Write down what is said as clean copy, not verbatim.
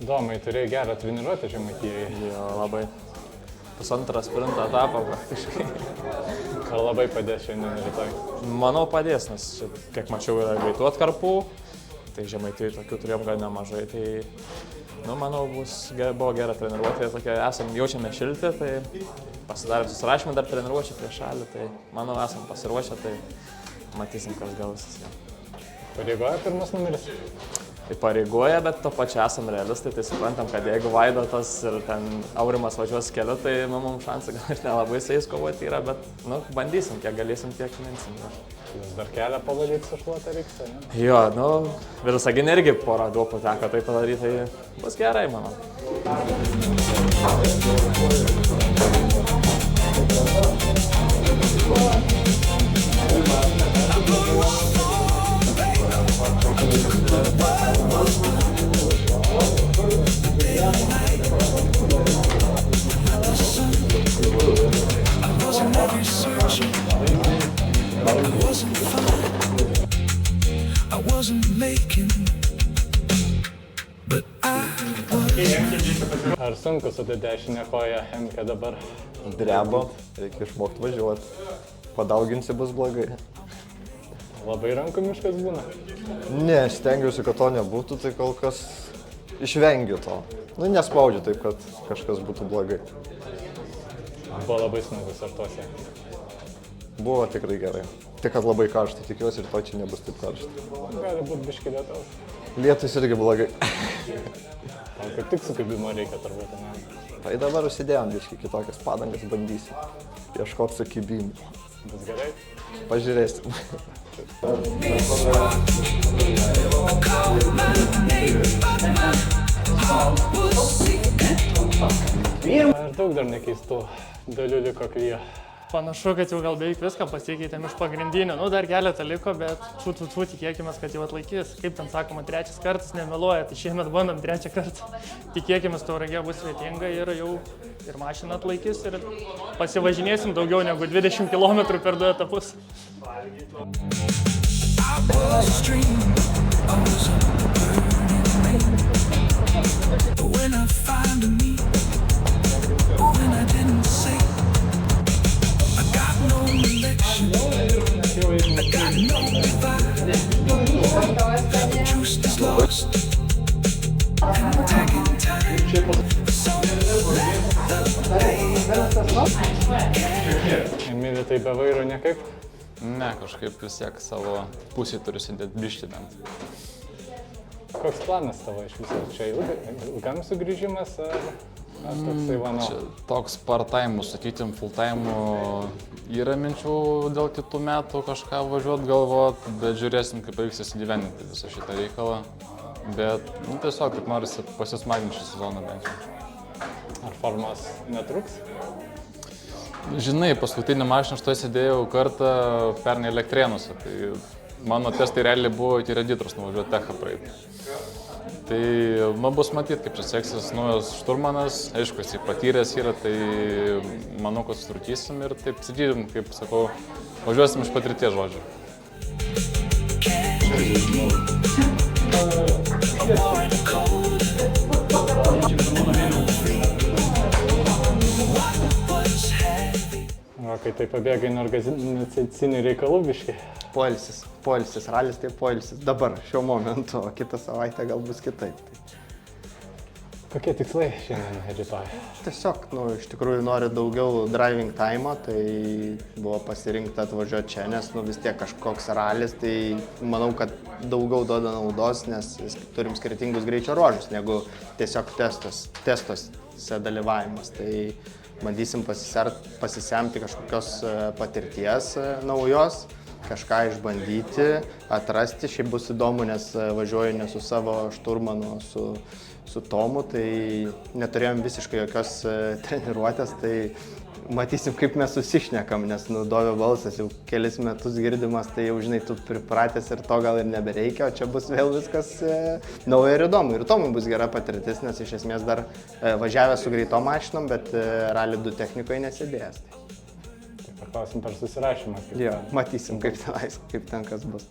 Domai, turėjai gerą treniruotę Žemaitijoje. Jo, labai. Pusantras sprinto etapą praktiškai. Ar labai padės šiandien rytoj? Manau padės, nes kiek mačiau yra greitų atkarpų, tai Žemaitijoje tokių turėjom gan nemažai, tai manau buvo gera treniruotė, jaučiame šilti, tai pasidarėm susirašymą dar treniruočių prieš šalį, tai manau esam pasiruošę, tai matysim, kas gausis. Pareigoja pirmas numeris? Tai pareigoja, bet to pačiu esam realistai, tai suprantam, kad jeigu Vaidotas ir ten Aurimas važiuos keliu, tai mums šansai gal ir nelabai su jais kovoti yra, bet bandysim, kiek galėsim, tiek minsim. Jūs dar kelią pavalyti su šluota reiks, ne? Jo, Visaginė irgi porą duopų teko tai padaryti, tai bus gerai, manau. Ar sunku su dešinė koja Hemke dabar? Dreba, reikia išmokti važiuoti. Padauginsi bus blogai. Labai rankų miškas būna? Ne, stengiuosi, kad to nebūtų, tai kol kas išvengiu to. Nespaudžiu taip, kad kažkas būtų blogai. Buvo labai smagu startuose. Buvo tikrai gerai. Tik, kad labai karšta, tikiuosi ir to čia nebus taip karšta. Gali būti biški lietaus. Lietus irgi blogai. Tau kaip tik sukibimo reikia turbūt, ne? Tai dabar užsidėjom biški kitokias padangas, bandysim. Ieškoti sukibimų. Bus gerai? Pažiūrėsim. Ar daug dar nekeistų dalių liko klyje? Panašu, kad jau gal beveik viską pasikeitėm iš pagrindinio. Dar keletą liko, bet tikėkime, kad jau atlaikys. Kaip ten sakoma, trečias kartas nemeluoja, tai šiemet bandom trečią kartą. Tikėkime, Tauragė bus svetinga ir jau ir mašina atlaikys ir pasivažinėsim daugiau negu 20 km per 2 etapus. Emilija, tai be vairo niekaip? Ne, kažkaip vis tiek savo pusį turiu sėdėti bišti bent. Koks planas tavo iš viso? Čia ilgam sugrįžimas ar toksai vano? Čia toks part-time, sakytum, full-time yra minčių dėl kitų metų kažką važiuoti galvot, bet žiūrėsim, kaip pavyks įsigyveninti visą šitą reikalą. Bet tiesiog kaip norisi pasismaginti šį sezoną bent jau. Ar formos netruks? Žinai, paskutinį mašiną aš to sėdėjau kartą pernai Elektrėnuose, tai mano testai realiai buvo iki Reditros nuvažiuoti techą praeitį. Tai bus matyti, kaip čia seksis naujas šturmanas, aišku, jis patyręs yra, tai manau, kad sutrūkysim ir taip sakytum, kaip sakau, važiuosim iš patirties žodžio. O kai tai pabėgai nuo organizacinių reikalų biškai? Poilsis, ralis tai poilsis. Dabar, šiuo momentu, o kitą savaitę gal bus kitaip. Kokie tikslai šiandien rytoj? Tiesiog, iš tikrųjų noriu daugiau driving time, tai buvo pasirinkta atvažiuoti čia, nes vis tiek kažkoks ralis, tai manau, kad daugiau duoda naudos, nes turim skirtingus greičio ruožus, negu tiesiog testuose dalyvavimas. Tai bandysim pasisemti kažkokios patirties naujos, kažką išbandyti, atrasti. Šiaip bus įdomu, nes važiuoju ne su savo šturmanu, su Tomu, tai neturėjom visiškai jokios treniruotės, tai matysim, kaip mes susišnekam, nes Dovio balsas jau kelis metus girdimas, tai jau žinai, tu pripratęs ir to gal ir nebereikia, o čia bus vėl viskas nauja ir įdomu. Ir Tomui bus gera patirtis, nes iš esmės dar važiavęs su greitom mašinom, bet Rally 2 technikoje nesėdėjęs. Tai paklausim per susirašymą. Jo, matysim, kaip ten kas bus.